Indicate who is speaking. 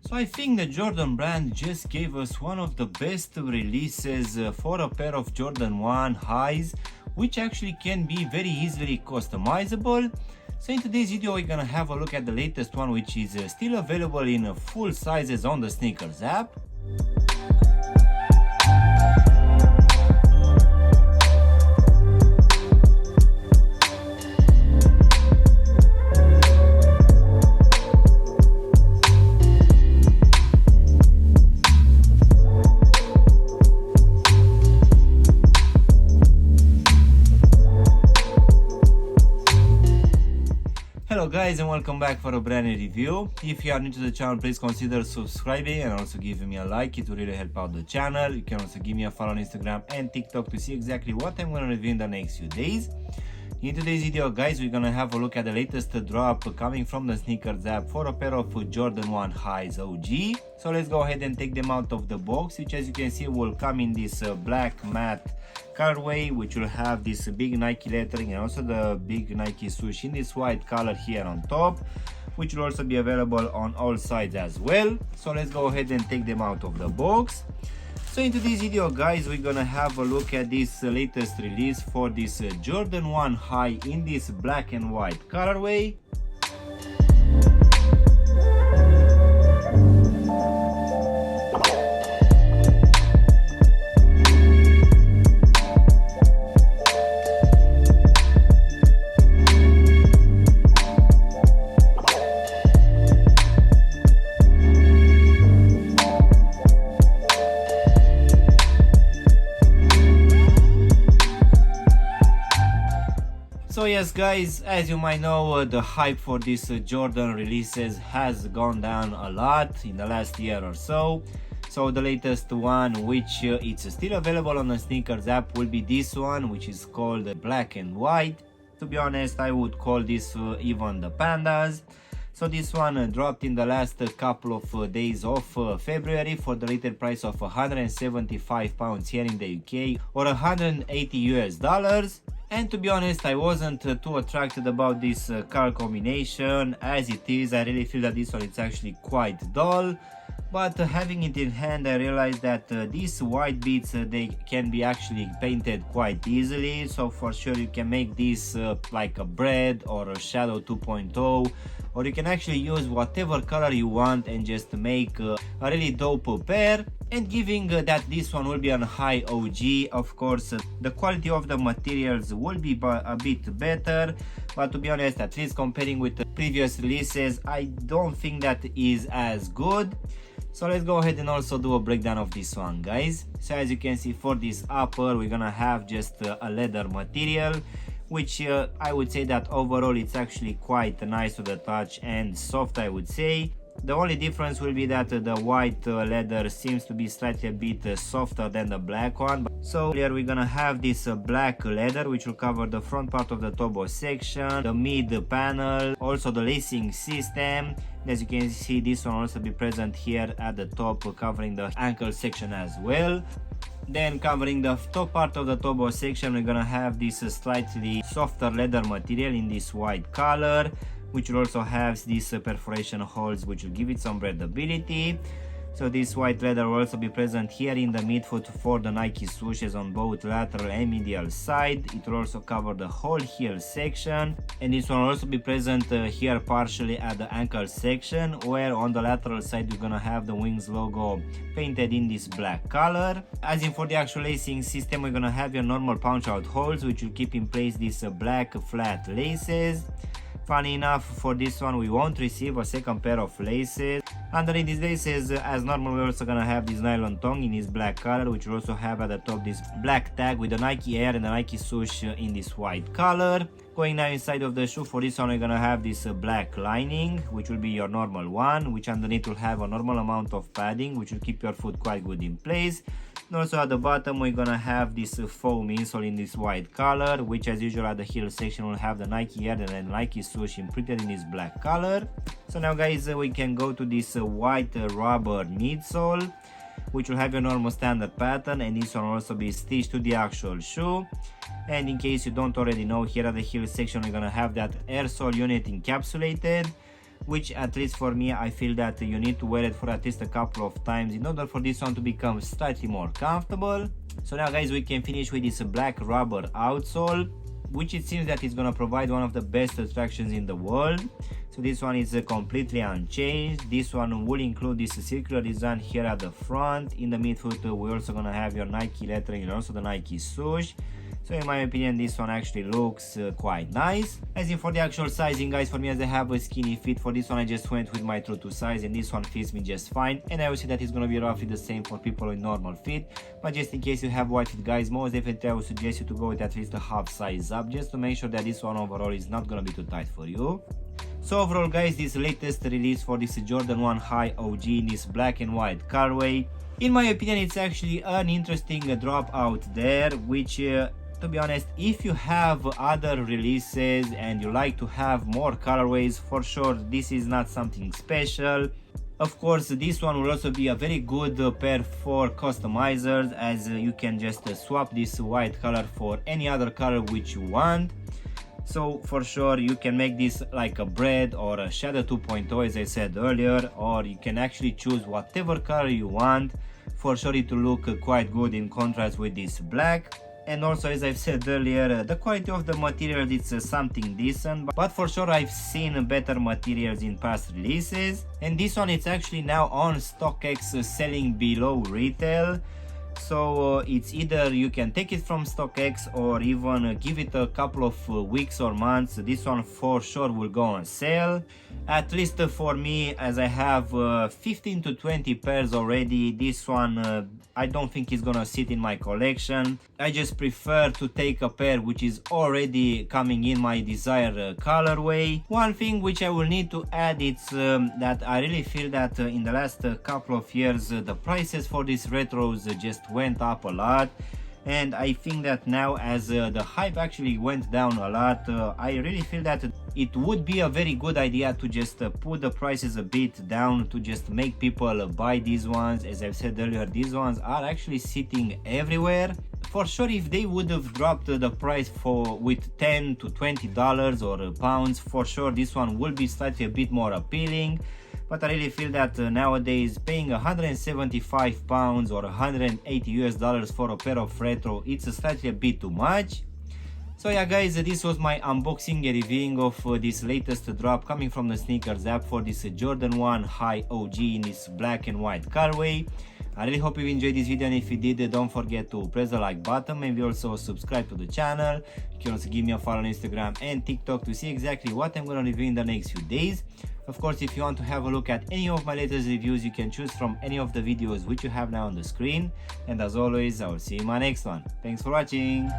Speaker 1: So I think the Jordan brand just gave us one of the best releases for a pair of Jordan 1 highs, which actually can be very easily customizable. So in today's video we're gonna have a look at the latest one, which is still available in full sizes on the SNKRS app. Hello guys, and welcome back for a brand new review. If you are new to the channel, please consider subscribing and also giving me a like. It will really help out the channel. You can also give me a follow on Instagram and TikTok to see exactly what I'm going to review in the next few days. In today's video guys, we're going to have a look at the latest drop coming from the SNKRS app for a pair of Jordan 1 highs OG. So let's go ahead and take them out of the box, which as you can see will come in this black matte colorway, which will have this big Nike lettering and also the big Nike swoosh in this white color here on top, which will also be available on all sides as well. So let's go ahead and take them out of the box. So in today's video guys, we're gonna have a look at this latest release for this Jordan 1 high in this black and white colorway. So yes guys, as you might know, the hype for this Jordan releases has gone down a lot in the last year or so. So the latest one, which it's still available on the SNKRS app, will be this one, which is called black and white. To be honest, I would call this even the pandas. So this one dropped in the last couple of days of February for the retail price of £175 here in the UK or $180 US. And to be honest, I wasn't too attracted about this color combination. As it is, I really feel that this one is actually quite dull. But having it in hand, I realized that these white beads, they can be actually painted quite easily. So for sure you can make this like a bread or a shadow 2.0, or you can actually use whatever color you want and just make a really dope pair. And giving that this one will be on high OG, of course the quality of the materials will be a bit better, but to be honest, at least comparing with the previous releases, I don't think that is as good. So let's go ahead and also do a breakdown of this one guys. So as you can see, for this upper we're gonna have just a leather material, which I would say that overall it's actually quite nice to the touch and soft, I would say. The only difference will be that the white leather seems to be slightly a bit softer than the black one. So here we're gonna have this black leather, which will cover the front part of the tobo section, the mid panel, also the lacing system. As you can see, this one will also be present here at the top, covering the ankle section as well. Then covering the top part of the tobo section, we're gonna have this slightly softer leather material in this white color, which will also have these perforation holes, which will give it some breathability. So this white leather will also be present here in the midfoot for the Nike swooshes on both lateral and medial side. It will also cover the whole heel section, and this one will also be present here partially at the ankle section, where on the lateral side you're gonna have the Wings logo painted in this black color. As in for the actual lacing system, we're gonna have your normal punch out holes, which will keep in place these black flat laces. Funny enough, for this one we won't receive a second pair of laces. Underneath these laces, as normal, we're also gonna have this nylon tongue in this black color, which will also have at the top this black tag with the Nike Air and the Nike swoosh in this white color. Going now inside of the shoe, for this one we're gonna have this black lining, which will be your normal one, which underneath will have a normal amount of padding, which will keep your foot quite good in place. And also at the bottom we're gonna have this foam insole in this white color, which as usual at the heel section will have the Nike Air and the Nike swoosh imprinted in this black color. So now guys, we can go to this white rubber midsole, which will have your normal standard pattern, and this one will also be stitched to the actual shoe. And in case you don't already know, here at the heel section we're gonna have that air sole unit encapsulated, which at least for me, I feel that you need to wear it for at least a couple of times in order for this one to become slightly more comfortable. So now guys, we can finish with this black rubber outsole, which it seems that it's gonna provide one of the best attractions in the world. So this one is completely unchanged. This one will include this circular design here at the front. In the midfoot we're also gonna have your Nike lettering and also the Nike swoosh. So in my opinion, this one actually looks quite nice. As in for the actual sizing guys, for me, as I have a skinny fit, for this one I just went with my true to size, and this one fits me just fine. And I will say that it's gonna be roughly the same for people with normal fit, but just in case you have wide fit guys, most definitely I would suggest you to go with at least a half size up, just to make sure that this one overall is not gonna be too tight for you. So overall guys, this latest release for this Jordan 1 High OG in this black and white colorway, in my opinion it's actually an interesting drop out there, which to be honest, if you have other releases and you like to have more colorways, for sure this is not something special. Of course, this one will also be a very good pair for customizers, as you can just swap this white color for any other color which you want. So for sure you can make this like a bread or a shadow 2.0 as I said earlier, or you can actually choose whatever color you want. For sure it will look quite good in contrast with this black. And also, as I've said earlier, the quality of the material is something decent, but for sure I've seen better materials in past releases. And this one it's actually now on StockX selling below retail. So it's either you can take it from StockX or even give it a couple of weeks or months. This one for sure will go on sale. At least for me, as I have 15 to 20 pairs already, this one I don't think it's gonna sit in my collection. I just prefer to take a pair which is already coming in my desired colorway. One thing which I will need to add is that I really feel that in the last couple of years the prices for these retros just went up a lot. And I think that now, as the hype actually went down a lot, I really feel that it would be a very good idea to just put the prices a bit down to just make people buy these ones. As I've said earlier, these ones are actually sitting everywhere. For sure, if they would have dropped the price with $10 to $20 or pounds, for sure this one will be slightly a bit more appealing. But I really feel that nowadays paying 175 pounds or 180 US dollars for a pair of retro, it's slightly a bit too much. So yeah guys, this was my unboxing and reviewing of this latest drop coming from the SNKRS app for this Jordan 1 High OG in this black and white colorway. I really hope you enjoyed this video, and if you did, don't forget to press the like button. Maybe also subscribe to the channel. You can also give me a follow on Instagram and TikTok to see exactly what I'm going to review in the next few days. Of course, if you want to have a look at any of my latest reviews, you can choose from any of the videos which you have now on the screen. And as always, I will see you in my next one. Thanks for watching.